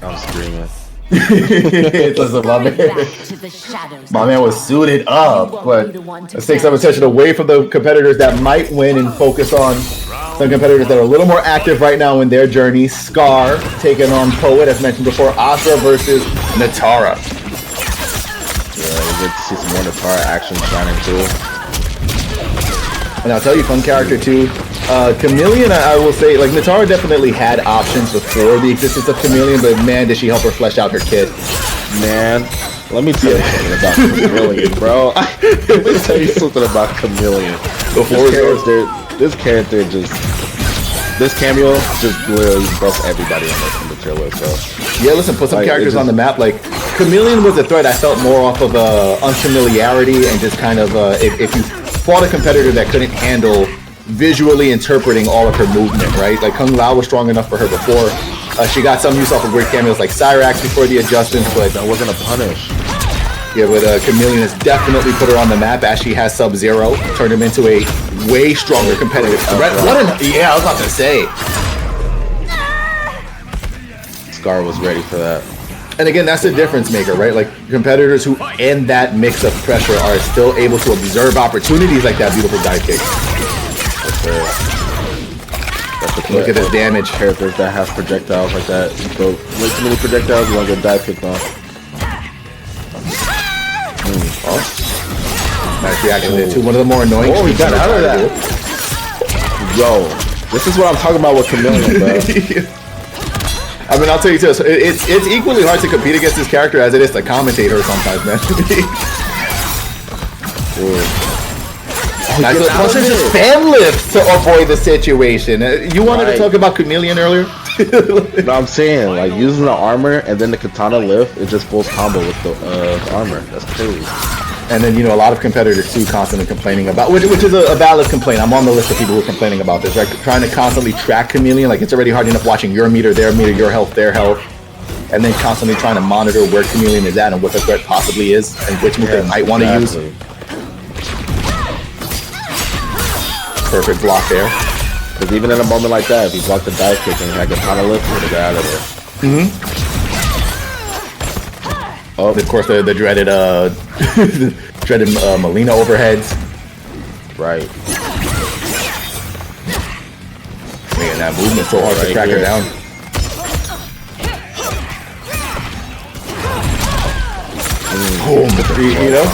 I'm screaming. Listen, my man was suited up, but let's take some attention away from the competitors that might win and focus on some competitors that are a little more active right now in their journey. Skar taking on Poet, as mentioned before. Ashrah versus Nitara. Yeah, we get to see some more Nitara action shining through. And I'll tell you, fun character too. Chameleon, I will say, like, Nitara definitely had options before the existence of Chameleon, but man, did she help her flesh out her kid. Man, let me tell you something about Chameleon, bro. Let me tell you something about Chameleon. This character just, this cameo just literally busts everybody on the tier list, bro. Yeah, listen, put some characters on the map. Like, Chameleon was a threat I felt more off of unfamiliarity and just kind of, if you fought a competitor that couldn't handle visually interpreting all of her movement, right? Like, Kung Lao was strong enough for her before. She got some use off of great cameos like Cyrax before the adjustments, but that wasn't a punish. Yeah, but Chameleon has definitely put her on the map as she has Sub-Zero, turned him into a way stronger competitive threat. Yeah, I was about to say. Skar was ready for that. And again, that's the difference maker, right? Like, competitors who in that mix of pressure are still able to observe opportunities like that beautiful dive kick. Look at this damage. Characters that have projectiles like that. So, way too many projectiles, you're gonna get dive kicked on. Nice reaction there too. One of the more annoying. Oh, he got out of that. Yo, this is what I'm talking about with Chameleon, bro. I mean, I'll tell you too. So it's equally hard to compete against this character as it is to commentate her sometimes, man. Nice little punches, just fan lift to avoid the situation. You wanted to talk about Chameleon earlier? No, I'm saying, like, using the armor and then the Kitana lift, it just full combo with the armor. That's crazy. And then, you know, a lot of competitors too constantly complaining about, which is a valid complaint. I'm on the list of people who are complaining about this, right? Trying to constantly track Chameleon. Like, it's already hard enough watching your meter, their meter, your health, their health, and then constantly trying to monitor where Chameleon is at and what the threat possibly is and which move they might want to use. Perfect block there. Because even in a moment like that, if you block the dive kick and like a ton of lift, you would have got out of there. Oh, of course, the dreaded dreaded Melina overheads. Right. Man, that movement's so hard to track her down. Boom, you know?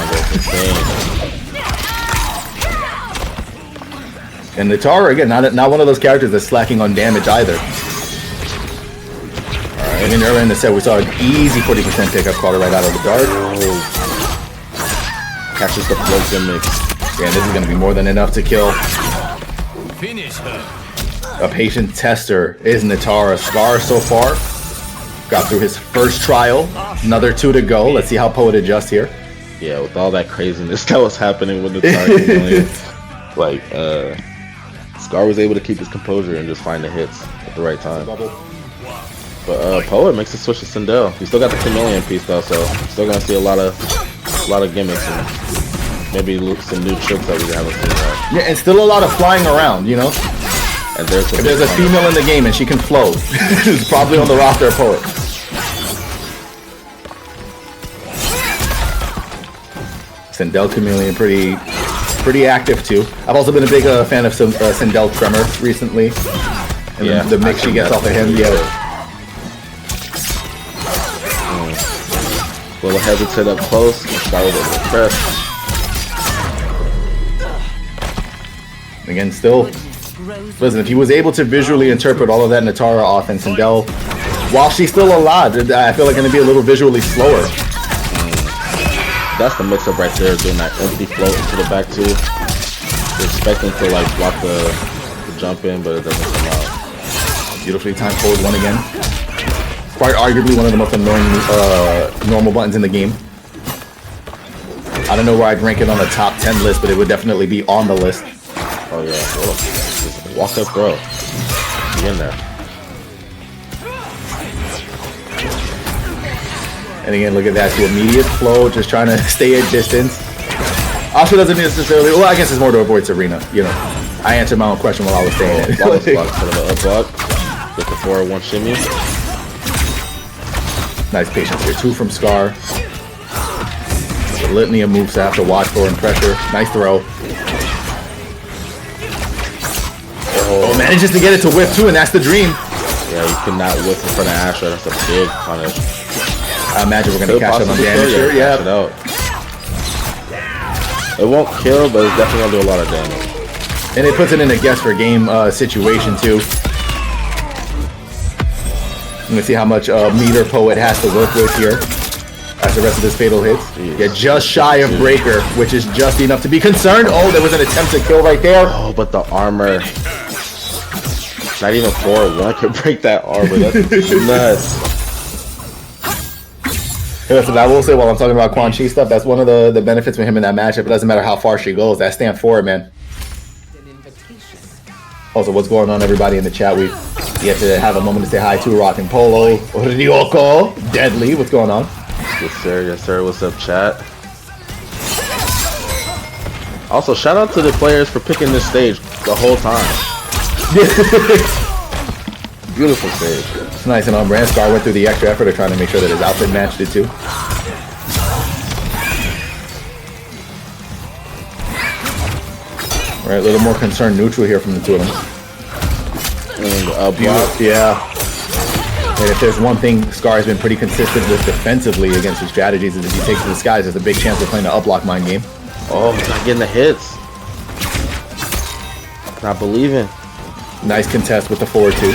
And Nitara, again, not one of those characters that's slacking on damage either. Alright, and earlier in the set, we saw an easy 40% pickup, caught her right out of the dark. Catches the float gimmick. Yeah, and this is going to be more than enough to kill. Finish her. A patient tester is Nitara. Skar so far got through his first trial. Another 2 to go. Let's see how Poet adjusts here. Yeah, with all that craziness that was happening with Nitara, like, Skar was able to keep his composure and just find the hits at the right time. But Poet makes a switch to Sindel. He's still got the Chameleon piece though, so still gonna see a lot of gimmicks and maybe some new tricks that we haven't seen. Yeah, and still a lot of flying around, you know. And there's a female in the game and she can float. She's probably on the roster of Poet. Sindel Chameleon pretty active too. I've also been a big fan of Sindel Tremor recently. And the mix she gets off of him, A little hesitant up close. Started with the press. Again, still. Listen, if he was able to visually interpret all of that Nitara offense, Sindel, while she's still alive, I feel like going to be a little visually slower. That's the mix-up right there, doing that empty float into the back two. You're expecting to like block the jump in, but it doesn't come out. Beautifully timed forward one again. Quite arguably one of the most annoying normal buttons in the game. I don't know where I'd rank it on the top 10 list, but it would definitely be on the list. Oh yeah, walk up throw. Be in there. And again, look at that, the immediate flow, just trying to stay at distance. Ashrah doesn't necessarily, well, I guess it's more to avoid Serena, you know. I answered my own question while I was saying it. Block, sort of an up block. Get the 4-1 shimmy. Nice patience here. 2 from Skar. The litany of moves to have to watch for and pressure. Nice throw. Oh, manages to get it to whip too, and that's the dream. Yeah, you cannot whip in front of Ashrah. That's a big punish. I imagine we're going to catch up on damage here. Yeah. It won't kill, but it's definitely going to do a lot of damage. And it puts it in a guess for game situation too. I'm going to see how much meter Poet has to work with here as the rest of his fatal hits. Jeez. Yeah, just shy of Breaker, which is just enough to be concerned. Oh, there was an attempt to kill right there. Oh, but the armor. Not even 4-1 could break that armor. That's nuts. Listen, I will say while I'm talking about Quan Chi stuff, that's one of the benefits for him in that matchup. It doesn't matter how far she goes. That stand forward, man. Also, what's going on, everybody in the chat? We get to have a moment to say hi to Rockin' Polo, Ryoko, Deadly. What's going on? Yes, sir. Yes, sir. What's up, chat? Also, shout out to the players for picking this stage the whole time. Beautiful stage. It's nice and on brand. Skar went through the extra effort of trying to make sure that his outfit matched it too. All right, a little more concerned neutral here from the two of them. And block. Yeah. And if there's one thing Skar has been pretty consistent with defensively against his strategies is if he takes to the skies, there's a big chance of playing the up block mind game. Oh, he's not getting the hits. Not believing. Nice contest with the forward two.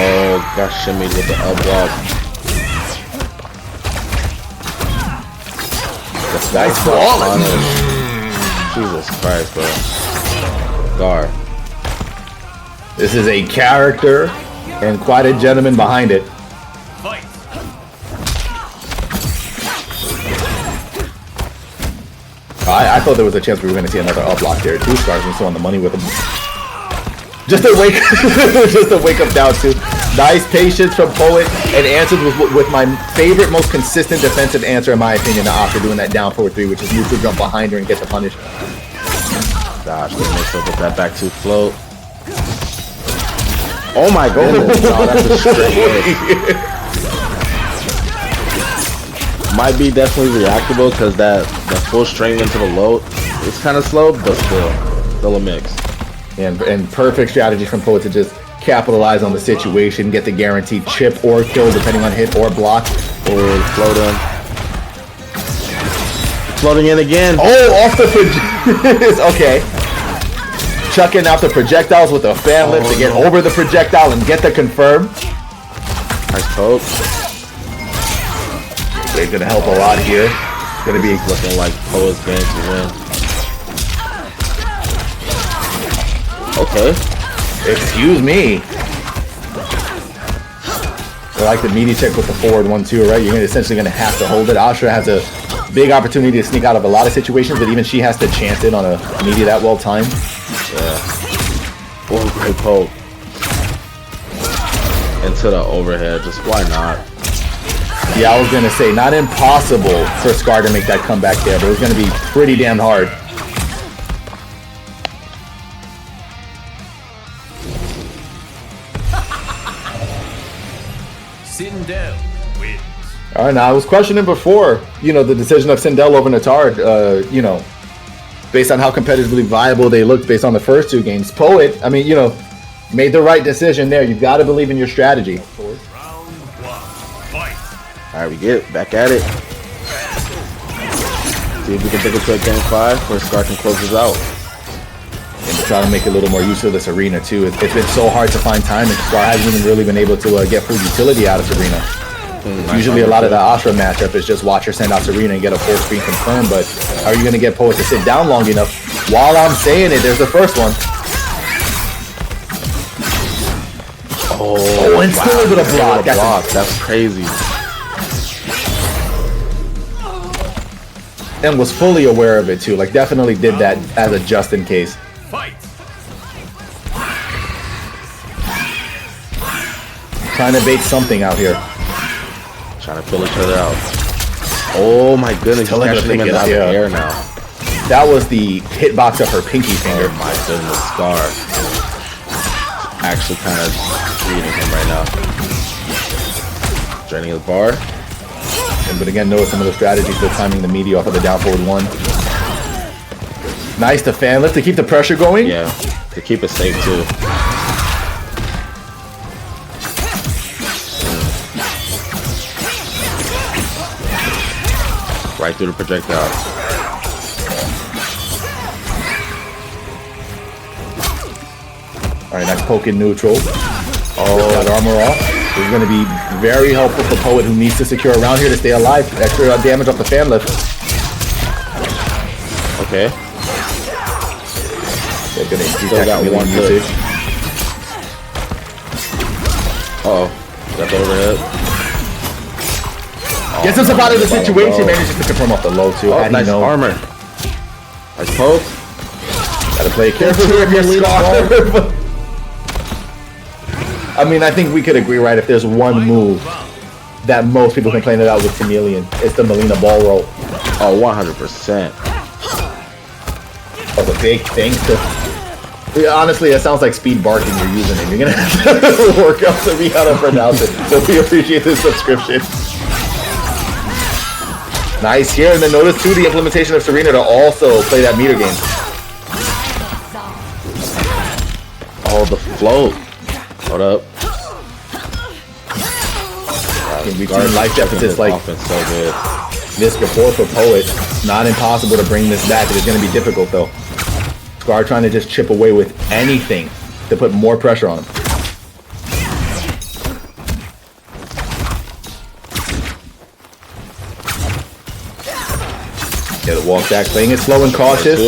Oh, got shimmied with the up block. Nice flawless. Jesus Christ, bro. Skar. This is a character and quite a gentleman behind it. I thought there was a chance we were going to see another up block there. 2 Skar's been still on the money with him. Just a wake, just a wake up down too. Nice patience from Poet and answered with my favorite, most consistent defensive answer in my opinion to Ashrah doing that down forward 3, which is neutral jump behind her and get the punish. Gosh, they mixed up with that back 2 float. Oh my goodness, no, that's a straight hit. Might be definitely reactable because that full string into the low, it's kind of slow, but still a mix. And perfect strategy from Poet to just capitalize on the situation, get the guaranteed chip or kill depending on hit or block. Or float in. Floating in again. Oh, off the okay. Chucking out the projectiles with a fan lift to get over the projectile and get the confirm. Nice poke. They're gonna help a lot here. It's gonna be looking like Poet's game to win. Okay. Excuse me. I like the meaty check with the forward 1-2, right? You're essentially gonna have to hold it. Ashrah has a big opportunity to sneak out of a lot of situations, but even she has to chance it on a meaty that well timed. Yeah. Oh, great poke. Into the overhead. Just why not? Yeah, I was gonna say not impossible for Skar to make that comeback there, but it was gonna be pretty damn hard. Sindel wins. All right, now I was questioning before, the decision of Sindel over Nitara, based on how competitively viable they looked based on the first 2 games. Poet, I mean, made the right decision there. You've got to believe in your strategy. Round 1, fight. All right, we get back at it. See if we can take it to a game 5 where Skar can close this out. And to try to make a little more use of this arena too. It's been so hard to find time, and Skar hasn't even really been able to get full utility out of Serena. Usually a lot of the Ashrah matchup is just watch her send out Serena and get a full screen confirm, but how are you going to get Poet to sit down long enough? While I'm saying it, there's the first one. Oh, and still able to block. That's crazy. And was fully aware of it too. Like definitely did that as a just in case. Fight. Trying to bait something out here. Trying to fill each other out. Oh my goodness, he's catching him in the air now. That was the hitbox of her pinky finger. Oh my goodness, Skar. Actually kind of reading him right now. Draining his bar. But again, notice some of the strategies for timing the meaty off of the down forward one. Nice to fan lift to keep the pressure going. Yeah, to keep it safe too. Right through the projectile. Alright, nice poke in neutral. Oh, that armor off. This is going to be very helpful for Poet, who needs to secure around here to stay alive. Extra damage off the fan lift. Okay. They're going to Still got one usage. Uh-oh. Got the overhead. Gets himself out of the situation. Manages to confirm off the low too. Oh, nice armor. Nice poke. Gotta play careful here if you're Skar. I mean, I think we could agree, right? If there's one move that most people complain about with Chameleon, it's the Melina ball roll. Oh, 100%. Oh, the big thing to... Yeah, honestly, it sounds like speed barking you're using it. You're gonna have to work out to me how to pronounce it. So we appreciate this subscription. Nice here, and then notice too the implementation of Serena to also play that meter game. Oh, the float. Hold up. We've seen life deficits like so good. this before for Poet. Not impossible to bring this back. It is going to be difficult though. Skar trying to just chip away with anything to put more pressure on him. Yeah, the walk back, playing it slow and cautious.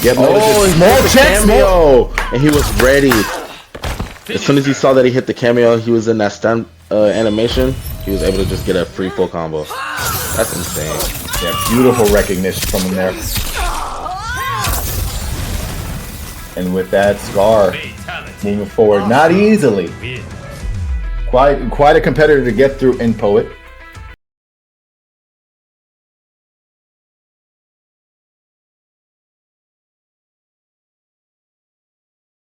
Yep, small check, small. And he was ready. As soon as he saw that he hit the cameo, he was in that stun animation. He was able to just get a free full combo. That's insane. Yeah, beautiful recognition from him there. And with that, Skar moving forward, not easily. Quite a competitor to get through in Poet.